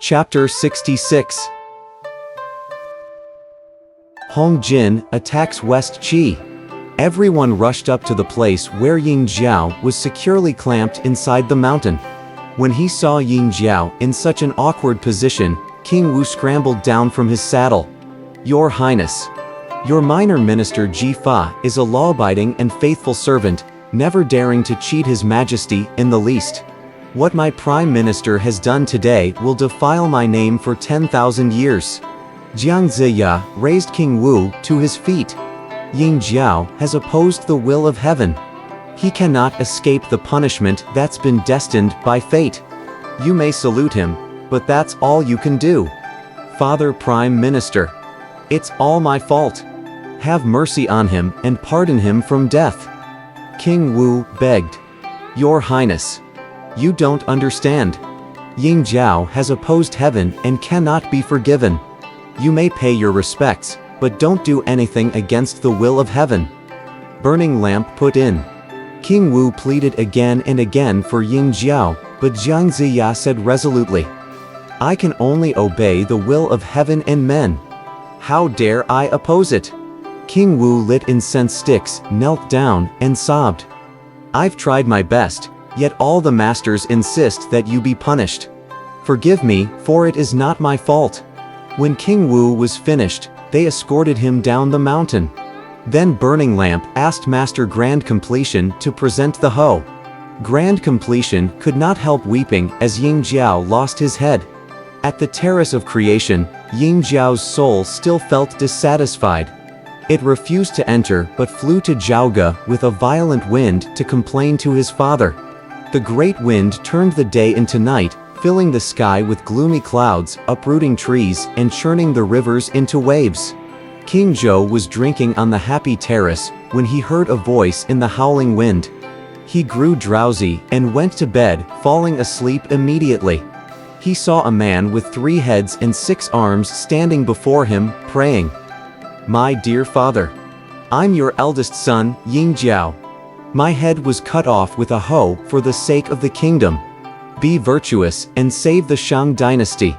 Chapter 66. Hong Jin attacks West Qi. Everyone rushed up to the place where Ying Jiao was securely clamped inside the mountain. When he saw Ying Jiao in such an awkward position, King Wu scrambled down from his saddle. "Your Highness, your minor minister Ji Fa is a law-abiding and faithful servant, never daring to cheat His Majesty in the least. What my Prime Minister has done today will defile my name for 10,000 years. Jiang Ziya raised King Wu to his feet. Ying Jiao has opposed the will of heaven. He cannot escape the punishment that's been destined by fate. You may salute him, but that's all you can do. Father Prime Minister, it's all my fault. Have mercy on him and pardon him from death." King Wu begged. "Your Highness, you don't understand. Ying Jiao has opposed heaven and cannot be forgiven. You may pay your respects, but don't do anything against the will of heaven." Burning lamp put in. King Wu pleaded again and again for Ying Jiao, but Jiang Ziya said resolutely, "I can only obey the will of heaven and men. How dare I oppose it?" King Wu lit incense sticks, knelt down, and sobbed. "I've tried my best, yet all the masters insist that you be punished. Forgive me, for it is not my fault." When King Wu was finished, they escorted him down the mountain. Then Burning Lamp asked Master Grand Completion to present the hoe. Grand Completion could not help weeping as Ying Jiao lost his head. At the Terrace of Creation, Ying Jiao's soul still felt dissatisfied. It refused to enter but flew to Zhaoge with a violent wind to complain to his father. The great wind turned the day into night, filling the sky with gloomy clouds, uprooting trees, and churning the rivers into waves. King Zhou was drinking on the happy terrace when he heard a voice in the howling wind. He grew drowsy and went to bed, falling asleep immediately. He saw a man with 3 heads and 6 arms standing before him, praying. "My dear father, I'm your eldest son, Ying Jiao. My head was cut off with a hoe for the sake of the kingdom. Be virtuous and save the Shang dynasty.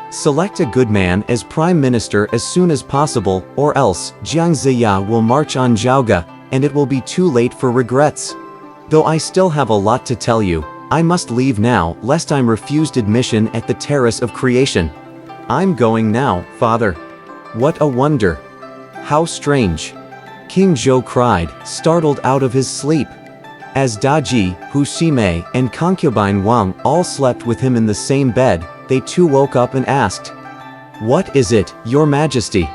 Select a good man as prime minister as soon as possible, or else Jiang Ziya will march on Zhaoge, and it will be too late for regrets. Though I still have a lot to tell you, I must leave now lest I'm refused admission at the Terrace of Creation. I'm going now, father." "What a wonder! How strange!" King Zhou cried, startled out of his sleep. As Daji, Hu Ximei, and concubine Wang all slept with him in the same bed, they too woke up and asked, "What is it, your majesty?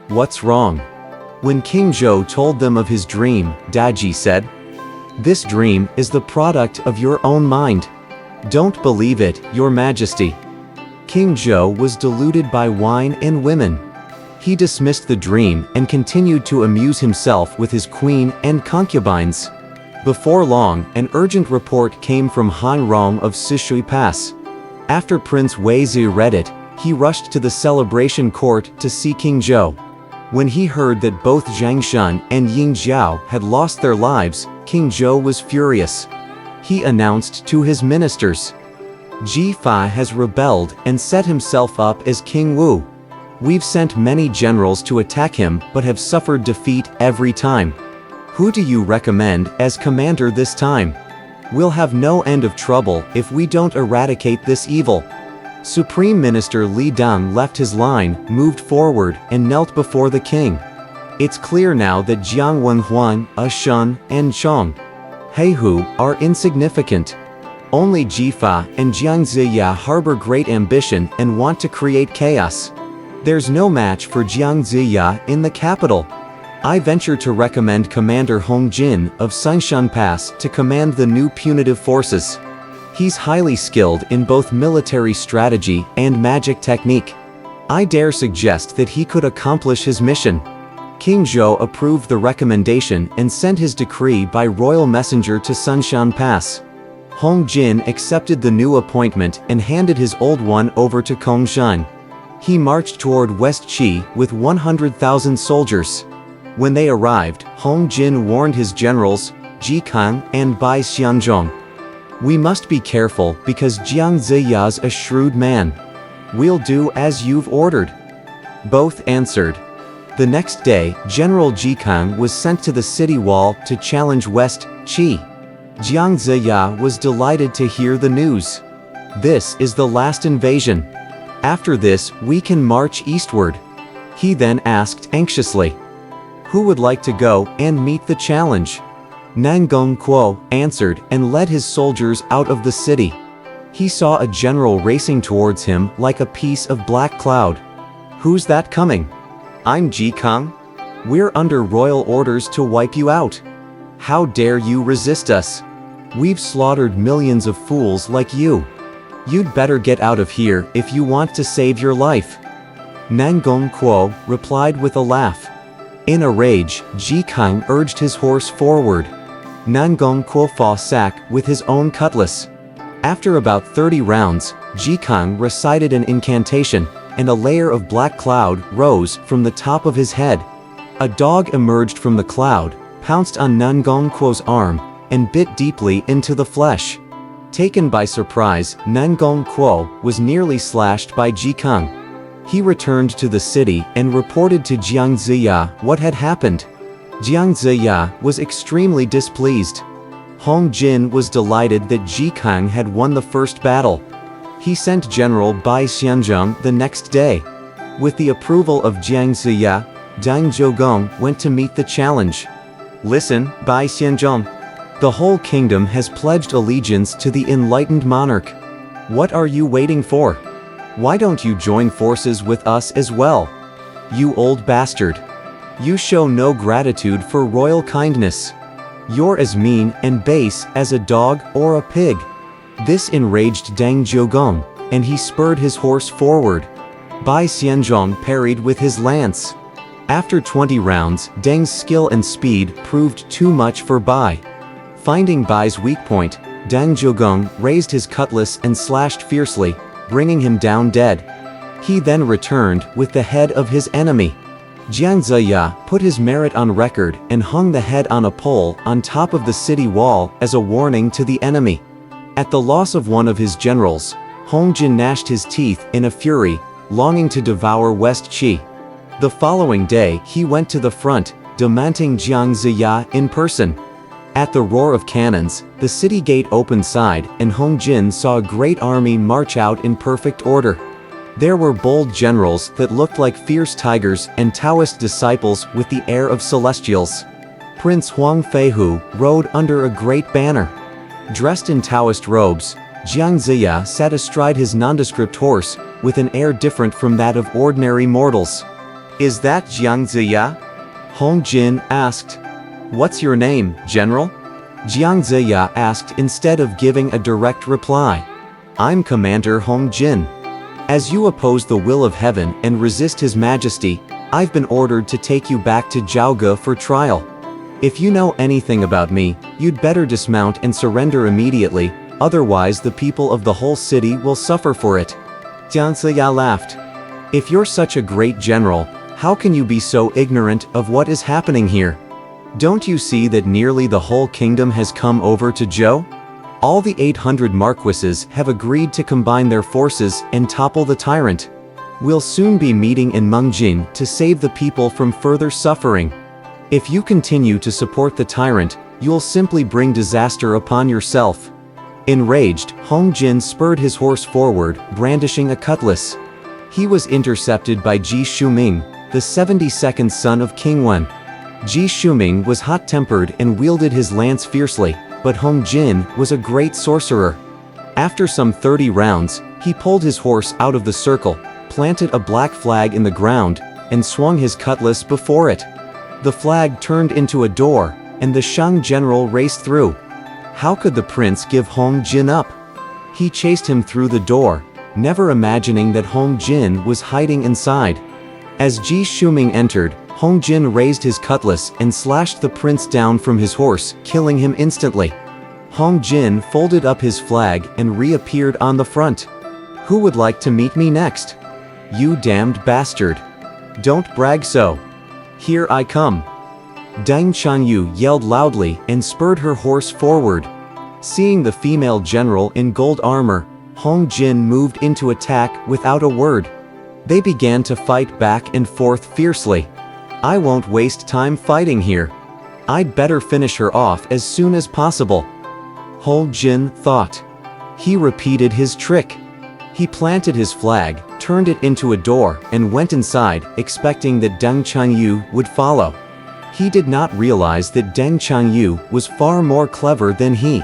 What's wrong?" When King Zhou told them of his dream, Daji said, "This dream is the product of your own mind. Don't believe it, your majesty." King Zhou was deluded by wine and women. He dismissed the dream and continued to amuse himself with his queen and concubines. Before long, an urgent report came from Han Rong of Sishui Pass. After Prince Wei Zi read it, he rushed to the celebration court to see King Zhou. When he heard that both Zhang Shun and Ying Jiao had lost their lives, King Zhou was furious. He announced to his ministers, "Ji Fa has rebelled and set himself up as King Wu. We've sent many generals to attack him but have suffered defeat every time. Who do you recommend as commander this time? We'll have no end of trouble if we don't eradicate this evil." Supreme Minister Li Deng left his line, moved forward, and knelt before the king. "It's clear now that Jiang Wenhuan, Shun, and Chong Heihu are insignificant. Only Ji Fa and Jiang Ziya harbor great ambition and want to create chaos. There's no match for Jiang Ziya in the capital. I venture to recommend Commander Hong Jin of Sunshan Pass to command the new punitive forces. He's highly skilled in both military strategy and magic technique. I dare suggest that he could accomplish his mission." King Zhou approved the recommendation and sent his decree by royal messenger to Sunshan Pass. Hong Jin accepted the new appointment and handed his old one over to Kongshan. He marched toward West Qi with 100,000 soldiers. When they arrived, Hong Jin warned his generals, Ji Kang and Bai Xianzhong. "We must be careful because Jiang Ziya's a shrewd man. "We'll do as you've ordered." Both answered. The next day, General Ji Kang was sent to the city wall to challenge West Qi. Jiang Ziya was delighted to hear the news. "This is the last invasion. After this, we can march eastward." He then asked anxiously, "Who would like to go and meet the challenge?" Nan Gongguo answered and led his soldiers out of the city. He saw a general racing towards him like a piece of black cloud. "Who's that coming?" "I'm Ji Kang. We're under royal orders to wipe you out. How dare you resist us? We've slaughtered millions of fools like you. You'd better get out of here if you want to save your life." Nan Gongguo replied with a laugh. In a rage, Ji Kang urged his horse forward. Nan Gongguo fought back with his own cutlass. After about 30 rounds, Ji Kang recited an incantation, and a layer of black cloud rose from the top of his head. A dog emerged from the cloud, pounced on Nan Gongguo's arm, and bit deeply into the flesh. Taken by surprise, Nan Gongguo was nearly slashed by Ji Kang. He returned to the city and reported to Jiang Ziya what had happened. Jiang Ziya was extremely displeased. Hong Jin was delighted that Ji Kang had won the first battle. He sent General Bai Xianzhong the next day. With the approval of Jiang Ziya, Deng Zhougong went to meet the challenge. "Listen, Bai Xianzhong. The whole kingdom has pledged allegiance to the enlightened monarch. What are you waiting for? Why don't you join forces with us as well? You old bastard. You show no gratitude for royal kindness. You're as mean and base as a dog or a pig." This enraged Deng Zhougong, and he spurred his horse forward. Bai Xianzhong parried with his lance. After 20 rounds, Deng's skill and speed proved too much for Bai. Finding Bai's weak point, Deng Zhougong raised his cutlass and slashed fiercely, bringing him down dead. He then returned with the head of his enemy. Jiang Ziya put his merit on record and hung the head on a pole on top of the city wall as a warning to the enemy. At the loss of one of his generals, Hong Jin gnashed his teeth in a fury, longing to devour West Qi. The following day he went to the front, demanding Jiang Ziya in person. At the roar of cannons, the city gate opened side, and Hong Jin saw a great army march out in perfect order. There were bold generals that looked like fierce tigers and Taoist disciples with the air of celestials. Prince Huang Feihu rode under a great banner. Dressed in Taoist robes, Jiang Ziya sat astride his nondescript horse, with an air different from that of ordinary mortals. "Is that Jiang Ziya?" Hong Jin asked. "What's your name, General?" Jiang Ziya asked instead of giving a direct reply. "I'm Commander Hong Jin. As you oppose the will of heaven and resist His Majesty, I've been ordered to take you back to Zhaoge for trial. If you know anything about me, you'd better dismount and surrender immediately, otherwise the people of the whole city will suffer for it." Jiang Ziya laughed. "If you're such a great general, how can you be so ignorant of what is happening here? Don't you see that nearly the whole kingdom has come over to Zhou? All the 800 marquises have agreed to combine their forces and topple the tyrant. We'll soon be meeting in Mengjin to save the people from further suffering. If you continue to support the tyrant, you'll simply bring disaster upon yourself." Enraged, Hong Jin spurred his horse forward, brandishing a cutlass. He was intercepted by Ji Shuming, the 72nd son of King Wen. Ji Shuming was hot-tempered and wielded his lance fiercely, but Hong Jin was a great sorcerer. After some 30 rounds, he pulled his horse out of the circle, planted a black flag in the ground, and swung his cutlass before it. The flag turned into a door, and the Shang general raced through. How could the prince give Hong Jin up? He chased him through the door, never imagining that Hong Jin was hiding inside. As Ji Shuming entered, Hong Jin raised his cutlass and slashed the prince down from his horse, killing him instantly. Hong Jin folded up his flag and reappeared on the front. "Who would like to meet me next? You damned bastard. Don't brag so. Here I come." Deng Chanyu yelled loudly and spurred her horse forward. Seeing the female general in gold armor, Hong Jin moved into attack without a word. They began to fight back and forth fiercely. I won't waste time fighting here. I'd better finish her off as soon as possible. Hong Jin thought. He repeated his trick. He planted his flag, turned it into a door, and went inside, expecting that Deng Changyu would follow. He did not realize that Deng Changyu was far more clever than he.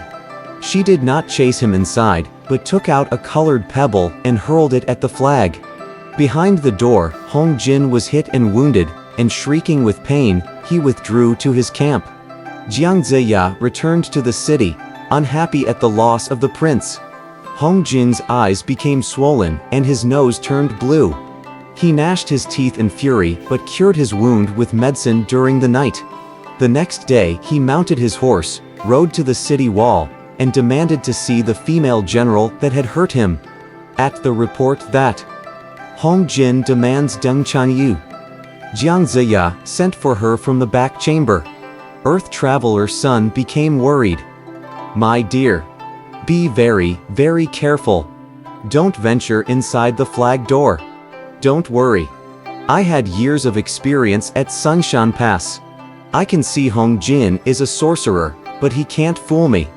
She did not chase him inside, but took out a colored pebble and hurled it at the flag. Behind the door, Hong Jin was hit and wounded, and shrieking with pain, he withdrew to his camp. Jiang Ziya returned to the city, unhappy at the loss of the prince. Hong Jin's eyes became swollen and his nose turned blue. He gnashed his teeth in fury but cured his wound with medicine during the night. The next day he mounted his horse, rode to the city wall, and demanded to see the female general that had hurt him. At the report that Hong Jin demands Deng Changyu. Jiang Ziya sent for her from the back chamber. Earth Traveler's son became worried. My dear, be very, very careful. Don't venture inside the flag door. Don't worry. I had years of experience at Sunshan Pass. I can see Hong Jin is a sorcerer, but he can't fool me.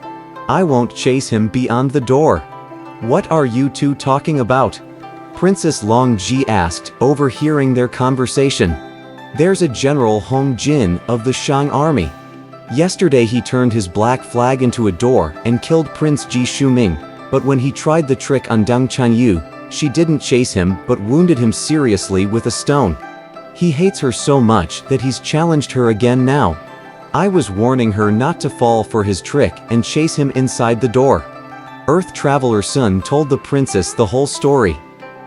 I won't chase him beyond the door. What are you two talking about? Princess Long Ji asked, overhearing their conversation. There's a General Hong Jin of the Shang army. Yesterday he turned his black flag into a door and killed Prince Ji Shuming, but when he tried the trick on Deng Changyu, she didn't chase him but wounded him seriously with a stone. He hates her so much that he's challenged her again now. I was warning her not to fall for his trick and chase him inside the door. Earth Traveler's son told the princess the whole story.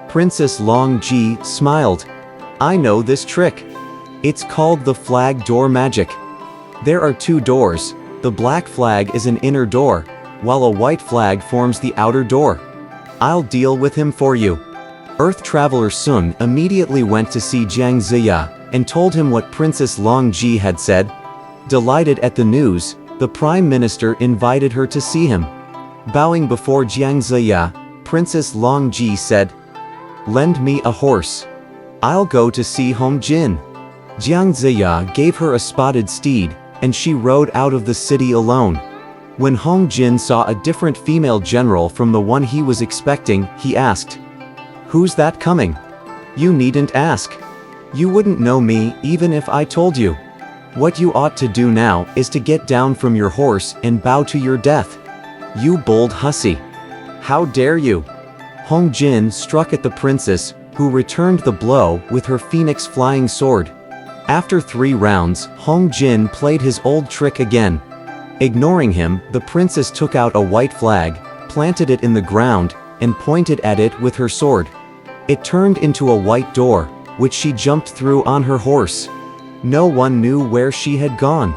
Princess Long Ji smiled. I know this trick. It's called the flag door magic. There are two doors. The black flag is an inner door, while a white flag forms the outer door. I'll deal with him for you. Earth Traveler Sun immediately went to see Jiang Ziya and told him what Princess Long Ji had said. Delighted at the news, the Prime Minister invited her to see him. Bowing before Jiang Ziya, Princess Long Ji said, Lend me a horse. I'll go to see Hong Jin. Jiang Ziya gave her a spotted steed, and she rode out of the city alone. When Hong Jin saw a different female general from the one he was expecting, he asked, Who's that coming? You needn't ask. You wouldn't know me even if I told you. What you ought to do now is to get down from your horse and bow to your death. You bold hussy. How dare you? Hong Jin struck at the princess, who returned the blow with her phoenix flying sword. After 3 rounds, Hong Jin played his old trick again. Ignoring him, the princess took out a white flag, planted it in the ground, and pointed at it with her sword. It turned into a white door, which she jumped through on her horse. No one knew where she had gone.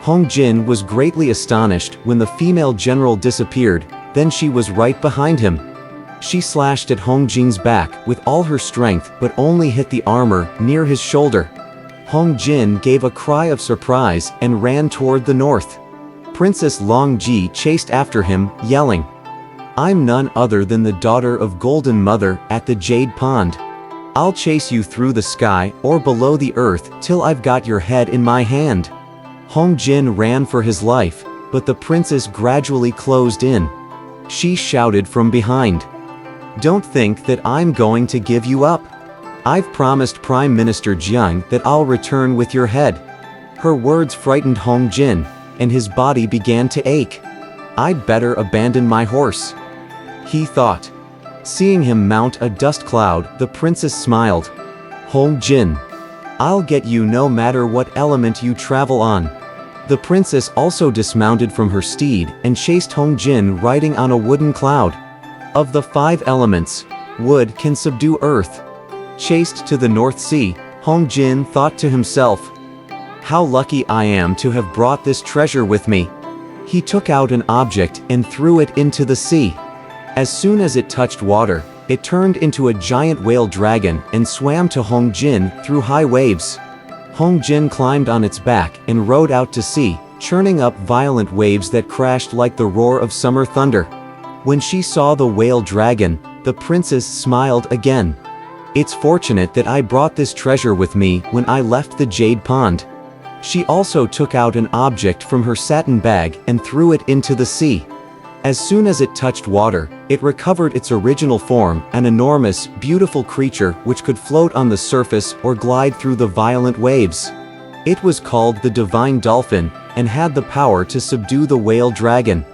Hong Jin was greatly astonished when the female general disappeared, then she was right behind him. She slashed at Hong Jin's back with all her strength but only hit the armor near his shoulder. Hong Jin gave a cry of surprise and ran toward the north. Princess Long Ji chased after him, yelling, I'm none other than the daughter of Golden Mother at the Jade Pond. I'll chase you through the sky or below the earth till I've got your head in my hand. Hong Jin ran for his life, but the princess gradually closed in. She shouted from behind, Don't think that I'm going to give you up. I've promised Prime Minister Jiang that I'll return with your head. Her words frightened Hong Jin, and his body began to ache. I'd better abandon my horse, he thought. Seeing him mount a dust cloud, the princess smiled. Hong Jin, I'll get you no matter what element you travel on. The princess also dismounted from her steed and chased Hong Jin riding on a wooden cloud. Of the 5 elements, wood can subdue earth. Chased to the North Sea, Hong Jin thought to himself, How lucky I am to have brought this treasure with me. He took out an object and threw it into the sea. As soon as it touched water, it turned into a giant whale dragon and swam to Hong Jin through high waves. Hong Jin climbed on its back and rode out to sea, churning up violent waves that crashed like the roar of summer thunder. When she saw the whale dragon, the princess smiled again. "It's fortunate that I brought this treasure with me when I left the jade pond." She also took out an object from her satin bag and threw it into the sea. As soon as it touched water, it recovered its original form, an enormous, beautiful creature which could float on the surface or glide through the violent waves. It was called the Divine Dolphin, and had the power to subdue the whale dragon.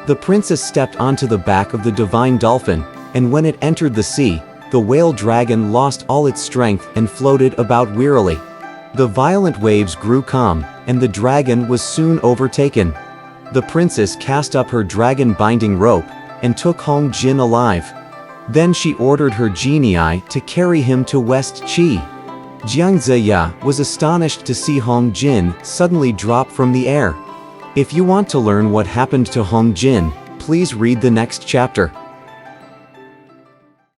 The princess stepped onto the back of the Divine Dolphin, and when it entered the sea, the whale dragon lost all its strength and floated about wearily. The violent waves grew calm, and the dragon was soon overtaken. The princess cast up her dragon-binding rope, and took home Jin alive. Then she ordered her genii to carry him to West Qi. Jiang Ziya was astonished to see Hong Jin suddenly drop from the air. If you want to learn what happened to Hong Jin, please read the next chapter.